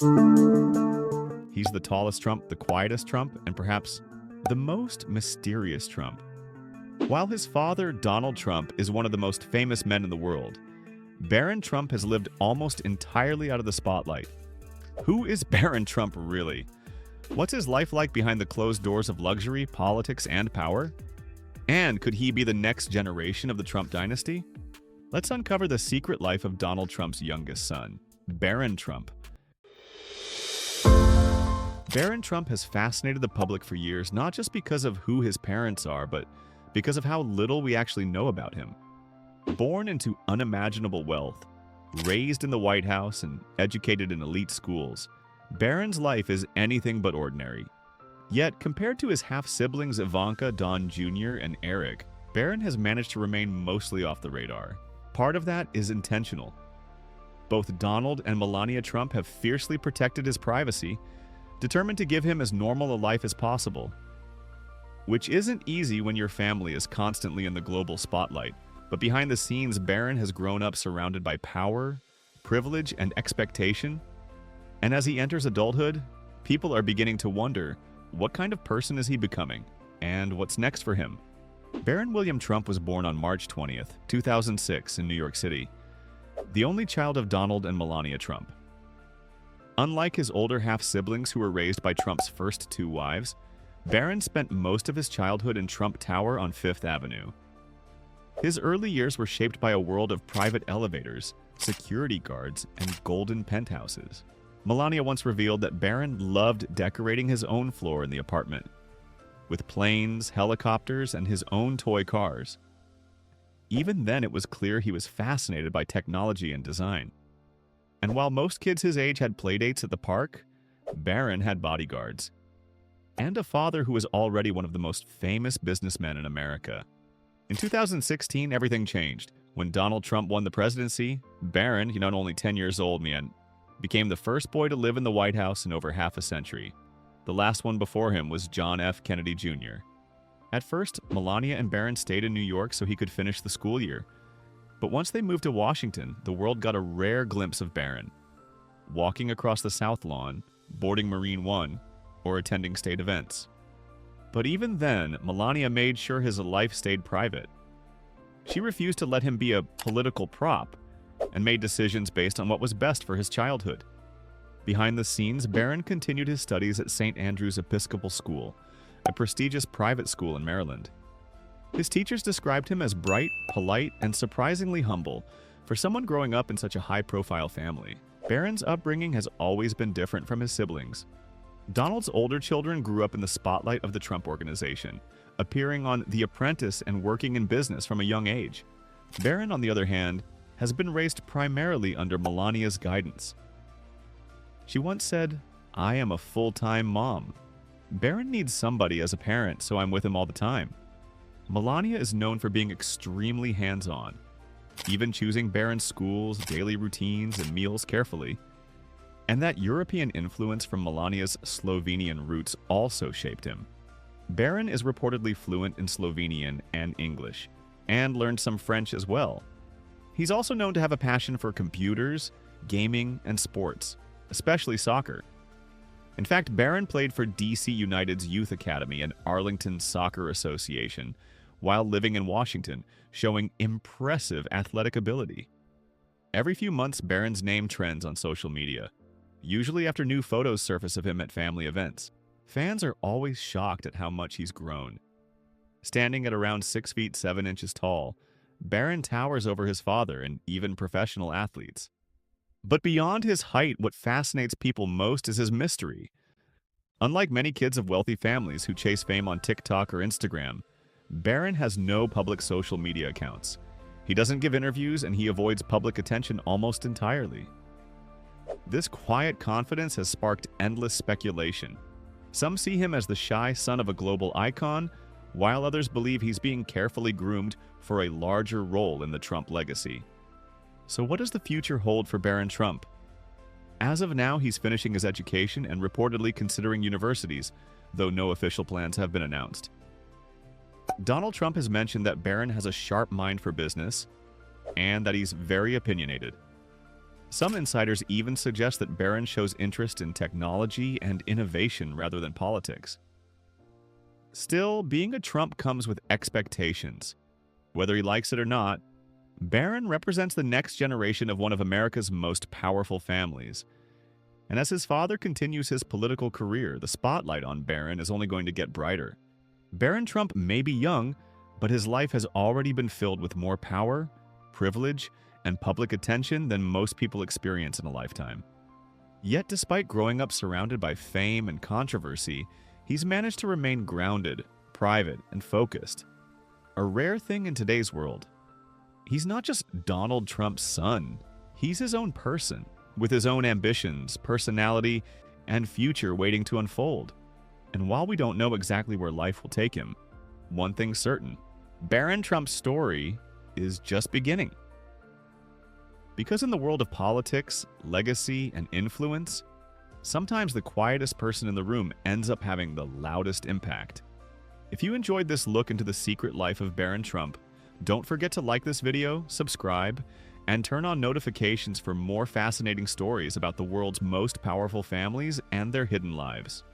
He's the tallest Trump, the quietest Trump, and perhaps the most mysterious Trump. While his father, Donald Trump, is one of the most famous men in the world, Barron Trump has lived almost entirely out of the spotlight. Who is Barron Trump really? What's his life like behind the closed doors of luxury, politics, and power? And could he be the next generation of the Trump dynasty? Let's uncover the secret life of Donald Trump's youngest son, Barron Trump. Barron Trump has fascinated the public for years, not just because of who his parents are, but because of how little we actually know about him. Born into unimaginable wealth, raised in the White House, and educated in elite schools, Barron's life is anything but ordinary. Yet, compared to his half-siblings Ivanka, Don Jr., and Eric, Barron has managed to remain mostly off the radar. Part of that is intentional. Both Donald and Melania Trump have fiercely protected his privacy, determined to give him as normal a life as possible. Which isn't easy when your family is constantly in the global spotlight, but behind the scenes, Barron has grown up surrounded by power, privilege, and expectation. And as he enters adulthood, people are beginning to wonder, what kind of person is he becoming, and what's next for him? Barron William Trump was born on March 20th, 2006 in New York City, the only child of Donald and Melania Trump. Unlike his older half-siblings who were raised by Trump's first two wives, Barron spent most of his childhood in Trump Tower on Fifth Avenue. His early years were shaped by a world of private elevators, security guards, and golden penthouses. Melania once revealed that Barron loved decorating his own floor in the apartment, with planes, helicopters, and his own toy cars. Even then, it was clear he was fascinated by technology and design. And while most kids his age had playdates at the park, Barron had bodyguards. And a father who was already one of the most famous businessmen in America. In 2016, everything changed. When Donald Trump won the presidency, Barron, not only 10 years old, became the first boy to live in the White House in over half a century. The last one before him was John F. Kennedy Jr. At first, Melania and Barron stayed in New York so he could finish the school year. But once they moved to Washington, the world got a rare glimpse of Barron, walking across the South Lawn, boarding Marine One, or attending state events. But even then, Melania made sure his life stayed private. She refused to let him be a political prop and made decisions based on what was best for his childhood. Behind the scenes, Barron continued his studies at St. Andrew's Episcopal School, a prestigious private school in Maryland. His teachers described him as bright, polite, and surprisingly humble for someone growing up in such a high-profile family. Barron's upbringing has always been different from his siblings. Donald's older children grew up in the spotlight of the Trump Organization, appearing on The Apprentice and working in business from a young age. Barron, on the other hand, has been raised primarily under Melania's guidance. She once said, "I am a full-time mom. Barron needs somebody as a parent, so I'm with him all the time." Melania is known for being extremely hands-on, even choosing Barron's schools, daily routines, and meals carefully. And that European influence from Melania's Slovenian roots also shaped him. Barron is reportedly fluent in Slovenian and English, and learned some French as well. He's also known to have a passion for computers, gaming, and sports, especially soccer. In fact, Barron played for DC United's Youth Academy and Arlington Soccer Association while living in Washington, showing impressive athletic ability. Every few months, Barron's name trends on social media, usually after new photos surface of him at family events. Fans are always shocked at how much he's grown. Standing at around 6 feet 7 inches tall, Barron towers over his father and even professional athletes. But beyond his height, what fascinates people most is his mystery. Unlike many kids of wealthy families who chase fame on TikTok or Instagram, Barron has no public social media accounts. He doesn't give interviews, and he avoids public attention almost entirely. This quiet confidence has sparked endless speculation. Some see him as the shy son of a global icon, while others believe he's being carefully groomed for a larger role in the Trump legacy. So what does the future hold for Barron Trump? As of now, he's finishing his education and reportedly considering universities, though no official plans have been announced. Donald Trump has mentioned that Barron has a sharp mind for business and that he's very opinionated. Some insiders even suggest that Barron shows interest in technology and innovation rather than politics. Still, being a Trump comes with expectations. Whether he likes it or not, Barron represents the next generation of one of America's most powerful families. And as his father continues his political career, the spotlight on Barron is only going to get brighter. Barron Trump may be young, but his life has already been filled with more power, privilege, and public attention than most people experience in a lifetime. Yet despite growing up surrounded by fame and controversy, he's managed to remain grounded, private, and focused. A rare thing in today's world. He's not just Donald Trump's son, he's his own person, with his own ambitions, personality, and future waiting to unfold. And while we don't know exactly where life will take him, one thing's certain: Barron Trump's story is just beginning. Because in the world of politics, legacy, and influence, sometimes the quietest person in the room ends up having the loudest impact. If you enjoyed this look into the secret life of Barron Trump, don't forget to like this video, subscribe, and turn on notifications for more fascinating stories about the world's most powerful families and their hidden lives.